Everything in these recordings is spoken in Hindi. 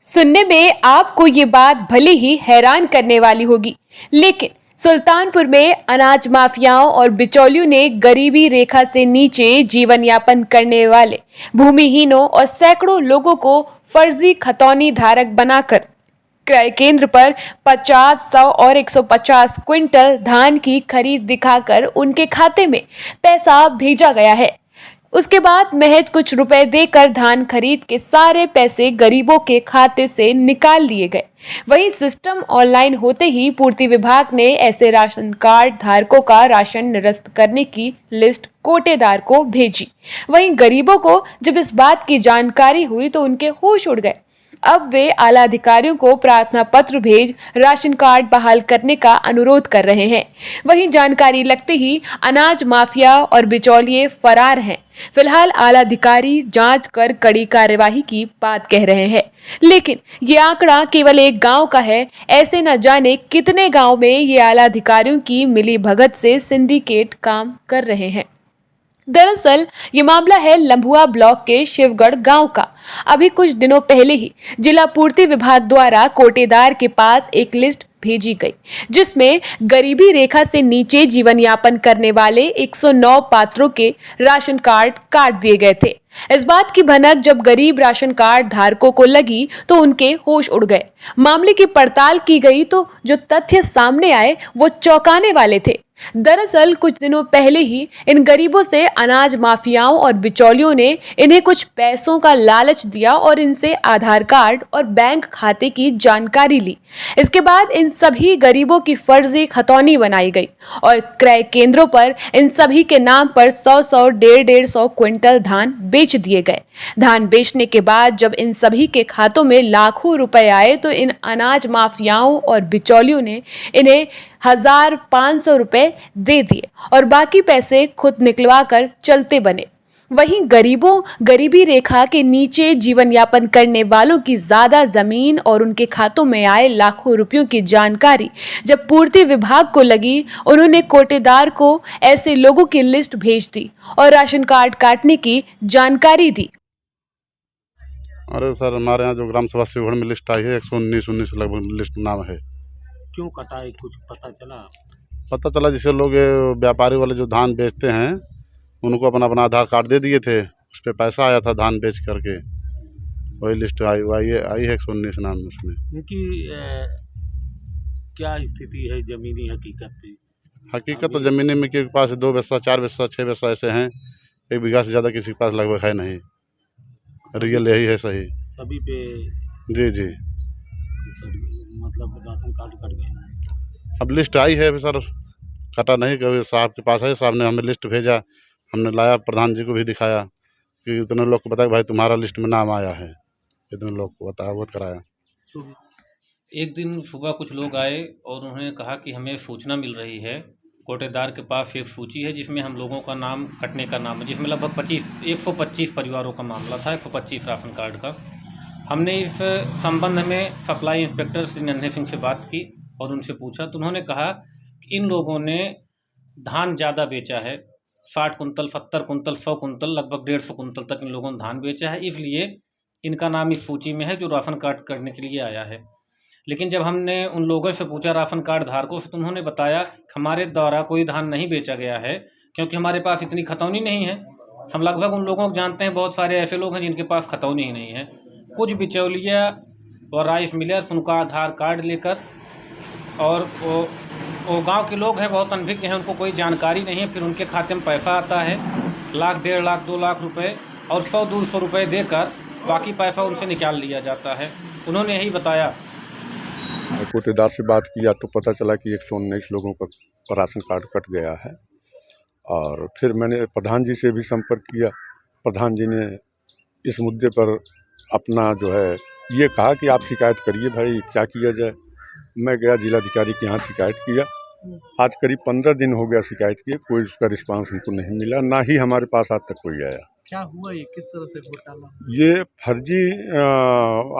सुनने में आपको ये बात भले ही हैरान करने वाली होगी, लेकिन सुल्तानपुर में अनाज माफियाओं और बिचौलियों ने गरीबी रेखा से नीचे जीवन यापन करने वाले भूमिहीनों और सैकड़ों लोगों को फर्जी खतौनी धारक बनाकर क्रय केंद्र पर 50, 100 और 150 क्विंटल धान की खरीद दिखाकर उनके खाते में पैसा भेजा गया है। उसके बाद महज कुछ रुपए देकर धान खरीद के सारे पैसे गरीबों के खाते से निकाल लिए गए। वहीं सिस्टम ऑनलाइन होते ही पूर्ति विभाग ने ऐसे राशन कार्ड धारकों का राशन निरस्त करने की लिस्ट कोटेदार को भेजी। वहीं गरीबों को जब इस बात की जानकारी हुई तो उनके होश उड़ गए। अब वे आला अधिकारियों को प्रार्थना पत्र भेज राशन कार्ड बहाल करने का अनुरोध कर रहे हैं। वहीं जानकारी लगते ही अनाज माफिया और बिचौलिए फरार हैं। फिलहाल आला अधिकारी जांच कर कड़ी कार्यवाही की बात कह रहे हैं, लेकिन ये आंकड़ा केवल एक गांव का है। ऐसे न जाने कितने गांव में ये आला अधिकारियों की मिली भगत से सिंडिकेट काम कर रहे हैं। दरअसल ये मामला है लंबुआ ब्लॉक के शिवगढ़ गांव का। अभी कुछ दिनों पहले ही जिला पूर्ति विभाग द्वारा कोटेदार के पास एक लिस्ट भेजी गई, जिसमें गरीबी रेखा से नीचे जीवन यापन करने वाले 109 पात्रों के राशन कार्ड काट दिए गए थे। इस बात की भनक जब गरीब राशन कार्ड धारकों को लगी तो उनके होश उड़ गए। मामले की पड़ताल की गई तो जो तथ्य सामने आए वो चौंकाने वाले थे। दरअसल कुछ दिनों पहले ही इन गरीबों से अनाज माफियाओं और बिचौलियों ने इन्हें कुछ पैसों का लालच दिया और इनसे आधार कार्ड और बैंक खाते की जानकारी ली। इसके बाद इन सभी गरीबों की फर्जी खतौनी बनाई गई और क्रय केंद्रों पर इन सभी के नाम पर 100-100, 150-150 क्विंटल धान बेच दिए गए। धान बेचने के बाद जब इन सभी के खातों में लाखों रुपए आए तो इन अनाज माफियाओं और बिचौलियों ने इन्हें 1,500 रुपए दे दिए और बाकी पैसे खुद निकलवा कर चलते बने। वहीं गरीबी रेखा के नीचे जीवन यापन करने वालों की ज्यादा जमीन और उनके खातों में आए लाखों रुपयों की जानकारी जब पूर्ति विभाग को लगी, उन्होंने कोटेदार को ऐसे लोगों की लिस्ट भेज दी और राशन कार्ड काटने की जानकारी दी। अरे सर, हमारे यहाँ जो ग्राम सभा शिवगढ़ में लिस्ट आई है 119 लगभग लिस्ट नाम है। क्यों कटा है, कुछ पता चला? पता चला जैसे लोग ये व्यापारी वाले जो धान बेचते हैं उनको अपना अपना आधार कार्ड दे दिए थे, उस पर पैसा आया था धान बेच करके, वही लिस्ट आई है 119 नाम उसमें। उनकी क्या स्थिति है जमीनी हकीकत पे? हकीकत तो ज़मीनी में किसी के पास 2 बिस्सा, 4 बिस्सा, 6 बिस्सा ऐसे हैं, 1 बीघा से ज़्यादा किसी के पास लगभग है नहीं। रियल यही है सही। सभी पे जी जी, मतलब राशन कार्ड कट गया। अब लिस्ट आई है सर, कटा नहीं, कभी साहब के पास है, साहब ने हमें लिस्ट भेजा, हमने लाया, प्रधान जी को भी दिखाया कि इतने लोग को बताया भाई तुम्हारा लिस्ट में नाम आया है, इतने लोग को बताया, वो कराया। एक दिन सुबह कुछ लोग आए और उन्होंने कहा कि हमें सूचना मिल रही है, कोटेदार के पास एक सूची है जिसमें हम लोगों का नाम कटने का नाम है, जिसमें लगभग 125 परिवारों का मामला था, 125 राशन कार्ड का। हमने इस संबंध में सप्लाई इंस्पेक्टर श्री नन्हे सिंह से बात की और उनसे पूछा तो उन्होंने कहा कि इन लोगों ने धान ज़्यादा बेचा है, 60 कुंतल, 70 कुंतल, 100 कुंतल, लगभग 150 कुंतल तक इन लोगों ने धान बेचा है, इसलिए इनका नाम इस सूची में है जो राशन कार्ड करने के लिए आया है। लेकिन जब हमने उन लोगों से पूछा राशन कार्ड धारकों से तो उन्होंने बताया कि हमारे द्वारा कोई धान नहीं बेचा गया है, क्योंकि हमारे पास इतनी खतौनी नहीं है। हम लगभग उन लोगों को जानते हैं, बहुत सारे ऐसे लोग हैं जिनके पास खतौनी ही नहीं है। कुछ बिचौलिया और राइस मिलर्स उनका आधार कार्ड लेकर, और वो गांव के लोग हैं, बहुत अनभिज्ञ हैं, उनको कोई जानकारी नहीं है, फिर उनके खाते में पैसा आता है, लाख, 1.5 लाख, 2 लाख रुपए, और 100-200 रुपये देकर बाकी पैसा उनसे निकाल लिया जाता है। उन्होंने यही बताया। कोटेदार से बात किया तो पता चला कि 119 लोगों का राशन कार्ड कट गया है। और फिर मैंने प्रधान जी से भी संपर्क किया। प्रधान जी ने इस मुद्दे पर अपना जो है ये कहा कि आप शिकायत करिए भाई, क्या किया जाए। मैं गया जिलाधिकारी के यहाँ, शिकायत किया। आज करीब 15 दिन हो गया शिकायत किए, कोई उसका रिस्पांस हमको नहीं मिला, ना ही हमारे पास आज तक कोई आया। क्या हुआ, ये किस तरह से घोटाला? ये फर्जी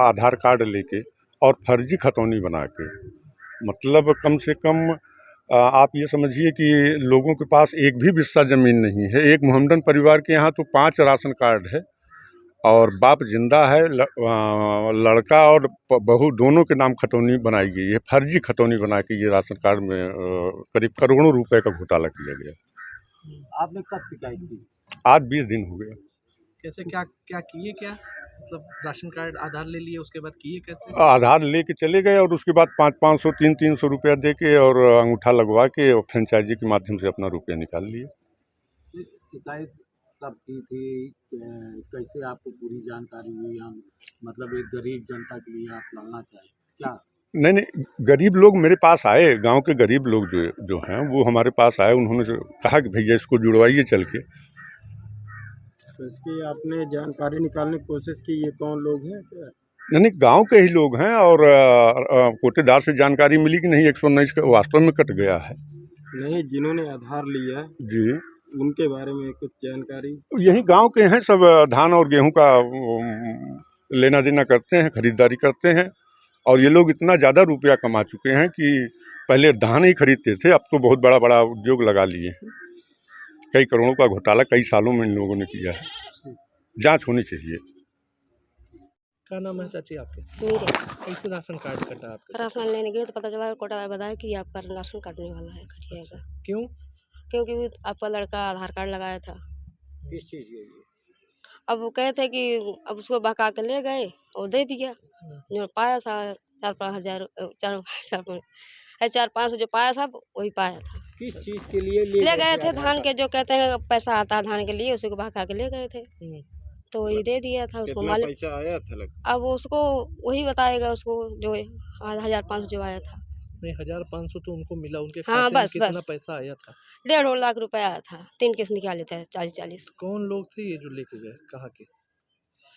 आधार कार्ड लेके और फर्जी खतौनी बना के, मतलब कम से कम आप ये समझिए कि लोगों के पास एक भी बिस्सा ज़मीन नहीं है। एक मोहम्मदन परिवार के यहाँ तो 5 राशन कार्ड है और बाप जिंदा है, लड़का और बहू दोनों के नाम खतौनी बनाई गई है। फर्जी खतौनी बना के ये राशन कार्ड में करीब करोड़ों रुपए का घोटाला किया गया। आपने कब शिकायत की? आज 20 दिन हो गया। कैसे क्या क्या किए? क्या मतलब राशन कार्ड आधार ले लिए, उसके बाद किए कैसे? आधार लेके चले गए और उसके बाद 500 300 रुपया दे के और अंगूठा लगवा के और फ्रेंचाइजी के माध्यम से अपना रुपया निकाल लिए। शिकायत कब की थी? कैसे आपको पूरी जानकारी हुई? हम मतलब एक गरीब जनता के लिए आप लाना चाहें क्या? नहीं, गरीब लोग मेरे पास आए, गांव के गरीब लोग जो हैं वो हमारे पास आए। उन्होंने कहा कि भैया इसको जुड़वाइए चल के। तो इसकी आपने जानकारी निकालने की कोशिश की, ये कौन लोग हैं क्या? नहीं, गांव के ही लोग हैं और कोटेदार से जानकारी मिली कि नहीं 119 का वास्तव में कट गया है। नहीं, जिन्होंने आधार लिया जी, उनके बारे में कुछ जानकारी? यही गांव के हैं सब, धान और गेहूं का लेना देना करते हैं, खरीदारी करते हैं। और ये लोग इतना ज़्यादा रुपया कमा चुके हैं कि पहले धान ही खरीदते थे, अब तो बहुत बड़ा बड़ा उद्योग लगा लिए हैं। कई करोड़ों का घोटाला कई सालों में इन लोगों ने किया है। जांच होनी चाहिए। क्या नाम है चाची आपके? मेरे कैसे राशन कार्ड कटा आपका? राशन लेने गए तो पता चला कोटा बताया कि आपका राशन कटने वाला है, कटिएगा। क्यों? क्योंकि वो आपका लड़का आधार कार्ड लगाया था। किस चीज़ के लिए? अब वो कहे थे कि अब उसको बहका के ले गए और दे दिया। जो पाया था 4-5 हज़ार 4-5 जो पाया था वही पाया था। किस चीज़ के लिए ले गए थे? धान के जो कहते हैं पैसा आता है धान के लिए, उसी को बहका के ले गए थे तो वही दे दिया था उसको। मालिक पैसा आया था अब उसको वही बताएगा, उसको जो 1500 जो आया था। नहीं, 1500 तो उनको मिला, उनके हाँ, खाते में बस, कितना बस। पैसा आया था? 1.5 लाख रुपया आया था। 3 किस्त निकाले थे 40-40। कौन लोग थे ये जो लेके गए? कहाँ के?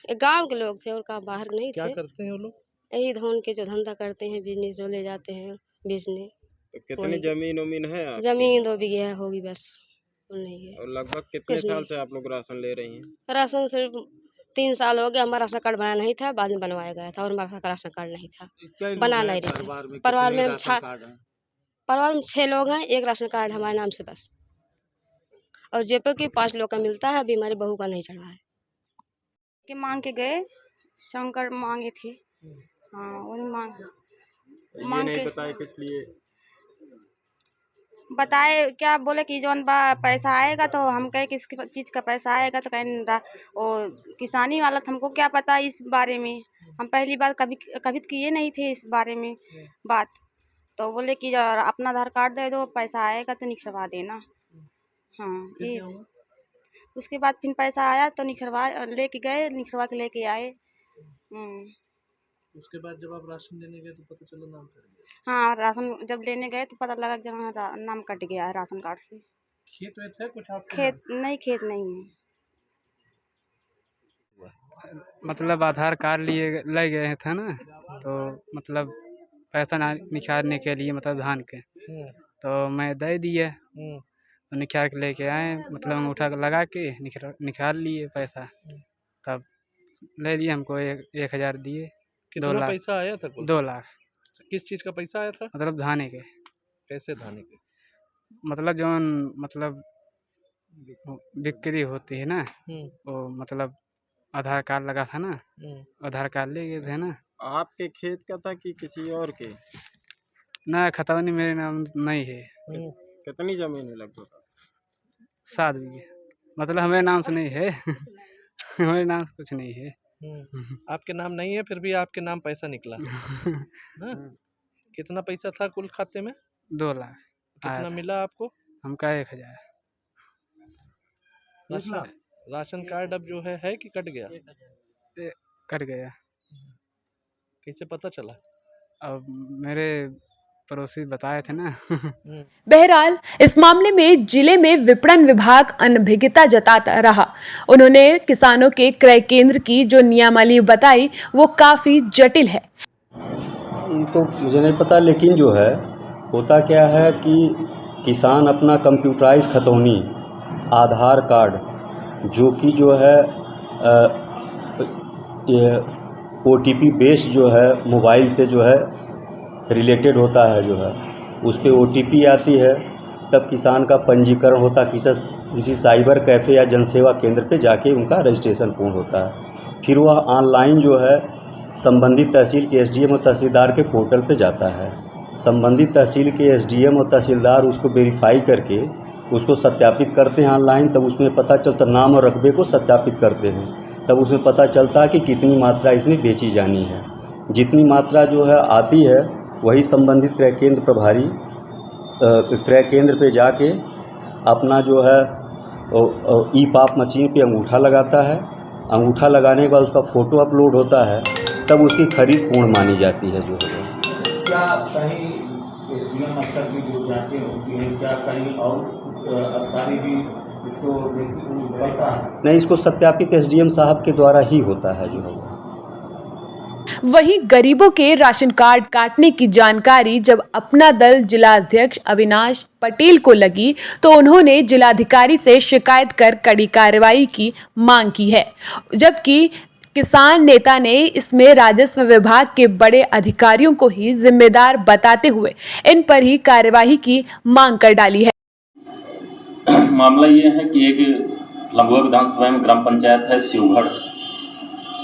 ये गांव के लोग थे और कहाँ बाहर नहीं क्या थे। करते हैं वो लोग? यही धान के जो धंधा करते हैं, बिजनेस जो ले जाते हैं बेचने। तो कितनी वही। जमीन उमीन है आपकी? जमीन 2 बीघे होगी बस, और नहीं है। और लगभग कितने कुछ साल नहीं। से आप लोग राशन ले रही हैं? राशन सिर्फ 3 साल हो गया। हमारा राशन कार्ड बना नहीं था, बाद में बनवाया गया था और हमारा राशन कार्ड नहीं था, बना नहीं रहे थे। परिवार में हम 6 लोग हैं, 1 राशन कार्ड हमारे नाम से बस। और जेपी के 5 लोग का मिलता है, अभी हमारी बहू का नहीं चढ़ा है। के मांग के गए, शंकर मांगे थे। हाँ, उन्हें मांग नहीं के बताया किस लिए? बताए क्या, बोले कि जौन बा पैसा आएगा तो हम कहे किस चीज़ का पैसा आएगा तो कहें और किसानी वाला था। हमको क्या पता इस बारे में, हम पहली बार कभी तो किए नहीं थे इस बारे में बात। तो बोले कि अपना आधार कार्ड दे दो, पैसा आएगा तो निकलवा देना। हाँ, ये उसके बाद फिर पैसा आया तो निकलवा लेके गए, निकलवा के लेके आए। उसके बाद जब आप राशन लेने गए तो पता चला नाम कट गया? हाँ, राशन जब लेने गए तो पता लगा जहाँ नाम कट गया है राशन कार्ड से। खेत में थे कुछ आपके? खेत नहीं है। मतलब आधार कार्ड लिए ले गए थे ना, तो मतलब पैसा निकालने के लिए मतलब धान के, तो मैं दे दिए। तो निकाल के लेके आए, मतलब अंगूठा लगा के निकाल लिए पैसा। तब ले लिए, हमको 1,000 दिए। 2 कितना लाख पैसा आया था कुल? 2 लाख। किस चीज़ का पैसा आया था? मतलब धाने के, कैसे धाने के? मतलब जो मतलब बिक्री होती है ना, वो मतलब आधार कार्ड लगा था ना, आधार कार्ड ले गए थे ना। आपके खेत का था कि किसी और के? ना, खतौनी मेरे नाम नहीं है। कितनी जमीन है लगभग? 7 बीघे। मतलब हमारे नाम से नहीं है। हमारे नाम से कुछ नहीं है। आपके नाम नहीं है, फिर भी आपके नाम पैसा निकला। हाँ? कितना पैसा था कुल खाते में? 2 लाख। कितना मिला आपको? हमका 1,000 राशन कार्ड अब जो है कि कट गया? कट गया। कैसे पता चला? अब मेरे पड़ोसी बताए थे ना। बहरहाल इस मामले में जिले में विपणन विभाग अनभिज्ञता जताता रहा। उन्होंने किसानों के क्रय केंद्र की जो नियमावली बताई वो काफी जटिल है। तो मुझे नहीं पता, लेकिन जो है होता क्या है कि किसान अपना कंप्यूटराइज खतौनी आधार कार्ड जो कि जो है ये OTP बेस्ड जो है मोबाइल से जो है रिलेटेड होता है, जो है उस पर OTP आती है, तब किसान का पंजीकरण होता है। किसी साइबर कैफ़े या जनसेवा केंद्र पे जाके उनका रजिस्ट्रेशन पूर्ण होता है। फिर वह ऑनलाइन जो है संबंधित तहसील के एसडीएम और तहसीलदार के पोर्टल पे जाता है। संबंधित तहसील के एसडीएम और तहसीलदार उसको वेरीफाई करके उसको सत्यापित करते हैं ऑनलाइन। तब उसमें पता चलता, नाम और रकबे को सत्यापित करते हैं, तब उसमें पता चलता है कि कितनी मात्रा इसमें बेची जानी है। जितनी मात्रा जो है आती है वही संबंधित क्रय केंद्र प्रभारी क्रय केंद्र पे जाके अपना जो है ई पाप मशीन पे अंगूठा लगाता है। अंगूठा लगाने के बाद उसका फ़ोटो अपलोड होता है, तब उसकी खरीद पूर्ण मानी जाती है। जो है क्या कहीं एसडीएम स्तर की जो जांचें होती हैं, क्या कहीं और अधिकारी भी इसको करता है? नहीं, इसको सत्यापित एसडीएम साहब के द्वारा ही होता है। जो है वहीं गरीबों के राशन कार्ड काटने की जानकारी जब अपना दल जिलाध्यक्ष अविनाश पटेल को लगी तो उन्होंने जिलाधिकारी से शिकायत कर कड़ी कार्रवाई की मांग की है, जबकि किसान नेता ने इसमें राजस्व विभाग के बड़े अधिकारियों को ही जिम्मेदार बताते हुए इन पर ही कार्यवाही की मांग कर डाली है। मामला ये है कि एक लंबुआ विधानसभा में ग्राम पंचायत है शिवगढ़।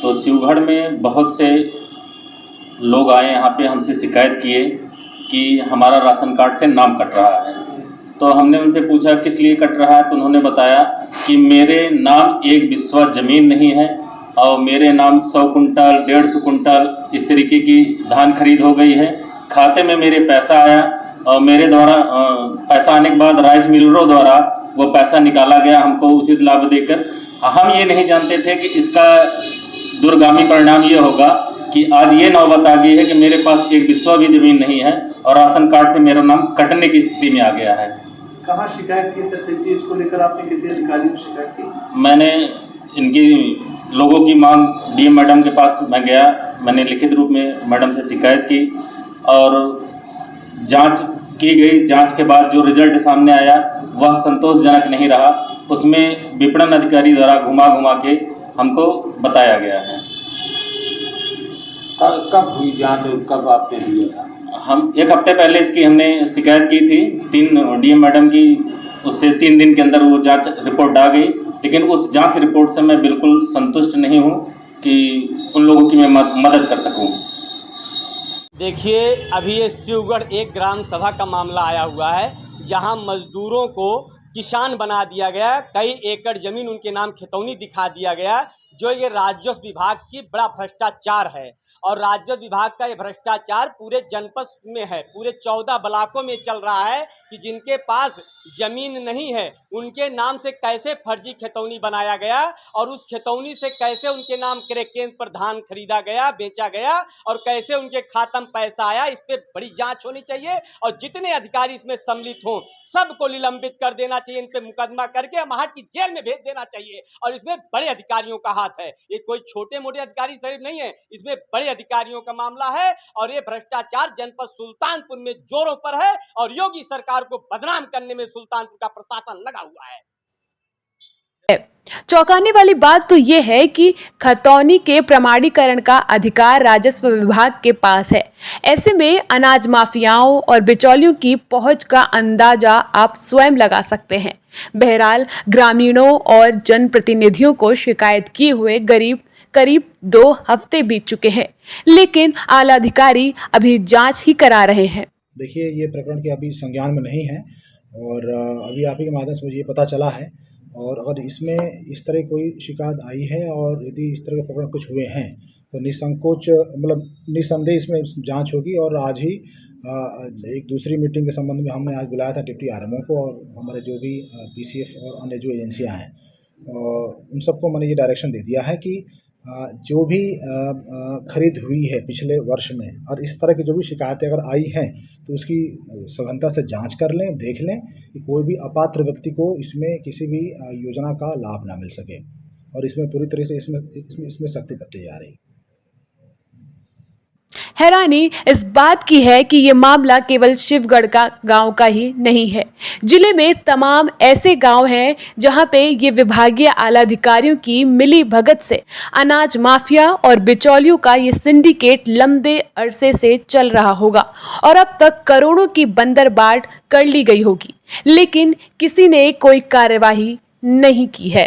तो शिवगढ़ में बहुत से लोग आए यहाँ पे, हमसे शिकायत किए कि हमारा राशन कार्ड से नाम कट रहा है। तो हमने उनसे पूछा किस लिए कट रहा है, तो उन्होंने बताया कि मेरे नाम एक बिस्वा ज़मीन नहीं है और मेरे नाम 100 कुंटल 150 कुंटल इस तरीके की धान खरीद हो गई है। खाते में मेरे पैसा आया और मेरे द्वारा पैसा आने के बाद राइस मिलरों द्वारा वो पैसा निकाला गया हमको उचित लाभ देकर। हम ये नहीं जानते थे कि इसका दूरगामी परिणाम ये होगा कि आज ये नौबत आ गई है कि मेरे पास एक बिस्वा भी ज़मीन नहीं है और राशन कार्ड से मेरा नाम कटने की स्थिति में आ गया है। कहाँ शिकायत की थी इसको लेकर? आपने किसी अधिकारी को शिकायत की? मैंने इनकी लोगों की मांग डीएम मैडम के पास मैं गया, मैंने लिखित रूप में मैडम से शिकायत की और जांच की गई। जांच के बाद जो रिजल्ट सामने आया वह संतोषजनक नहीं रहा। उसमें विपणन अधिकारी द्वारा घुमा घुमा के हमको बताया गया है। कब हुई जांच और कब आपने दिया था? हम 1 हफ्ते पहले इसकी हमने शिकायत की थी, 3 डीएम मैडम की, उससे 3 दिन के अंदर वो जांच रिपोर्ट आ गई। लेकिन उस जांच रिपोर्ट से मैं बिल्कुल संतुष्ट नहीं हूँ कि उन लोगों की मैं मदद कर सकूँ। देखिए, अभी ये शिवगढ़ एक ग्राम सभा का मामला आया हुआ है, जहां मजदूरों को किसान बना दिया गया, कई एकड़ ज़मीन उनके नाम खितौनी दिखा दिया गया, जो ये राजस्व विभाग की बड़ा भ्रष्टाचार है। और राजस्व विभाग का ये भ्रष्टाचार पूरे जनपद में है, पूरे 14 ब्लॉकों में चल रहा है कि जिनके पास ज़मीन नहीं है उनके नाम से कैसे फर्जी खितौनी बनाया गया और उस खितौनी से कैसे उनके नाम क्रय केंद्र पर धान खरीदा गया, बेचा गया और कैसे उनके खाते में पैसा आया। इस पर बड़ी जांच होनी चाहिए और जितने अधिकारी इसमें सम्मिलित हों सबको निलंबित कर देना चाहिए, इन पर मुकदमा करके अमाहट की जेल में भेज देना चाहिए। और इसमें बड़े अधिकारियों का हाथ है, ये कोई छोटे मोटे अधिकारी शरीफ नहीं है, इसमें बड़े अधिकारियों का मामला है। और ये भ्रष्टाचार जनपद सुल्तानपुर में जोरों पर है और योगी सरकार को बदनाम करने में सुल्तानपुर का प्रशासन लगा हुआ है। चौंकाने वाली बात तो यह है कि खतौनी के प्रमाणीकरण का अधिकार राजस्व विभाग के पास है। ऐसे में अनाज माफियाओं और बिचौलियों की पहुंच का अंदाजा आप स्वयं लगा सकते हैं। बहरहाल ग्रामीणों और जनप्रतिनिधियों को शिकायत किए हुए करीब 2 हफ्ते बीत चुके हैं, लेकिन आला अधिकारी अभी जांच ही करा रहे हैं। देखिए, ये प्रकरण के अभी संज्ञान में नहीं है और अभी आप ही के माध्यम से मुझे ये पता चला है। और अगर इसमें इस तरह कोई शिकायत आई है और यदि इस तरह के प्रकरण कुछ हुए हैं तो निसंकोच निसंदेह इसमें जांच होगी। और आज ही एक दूसरी मीटिंग के संबंध में हमने आज बुलाया था डिप्टी आरएमओ को और हमारे जो भी पीसीएफ और अन्य जो एजेंसियां हैं उन सबको मैंने ये डायरेक्शन दे दिया है कि जो भी खरीद हुई है पिछले वर्ष में और इस तरह की जो भी शिकायतें अगर आई हैं तो उसकी सघनता से जांच कर लें, देख लें कि कोई भी अपात्र व्यक्ति को इसमें किसी भी योजना का लाभ ना मिल सके। और इसमें पूरी तरह से इसमें सख्ती बरती जा रही है। हैरानी इस बात की है कि ये मामला केवल शिवगढ़ का गांव का ही नहीं है। जिले में तमाम ऐसे गांव हैं जहां पे ये विभागीय आला अधिकारियों की मिली भगत से अनाज माफिया और बिचौलियों का ये सिंडिकेट लंबे अरसे से चल रहा होगा और अब तक करोड़ों की बंदरबाट कर ली गई होगी, लेकिन किसी ने कोई कार्यवाही नहीं की है।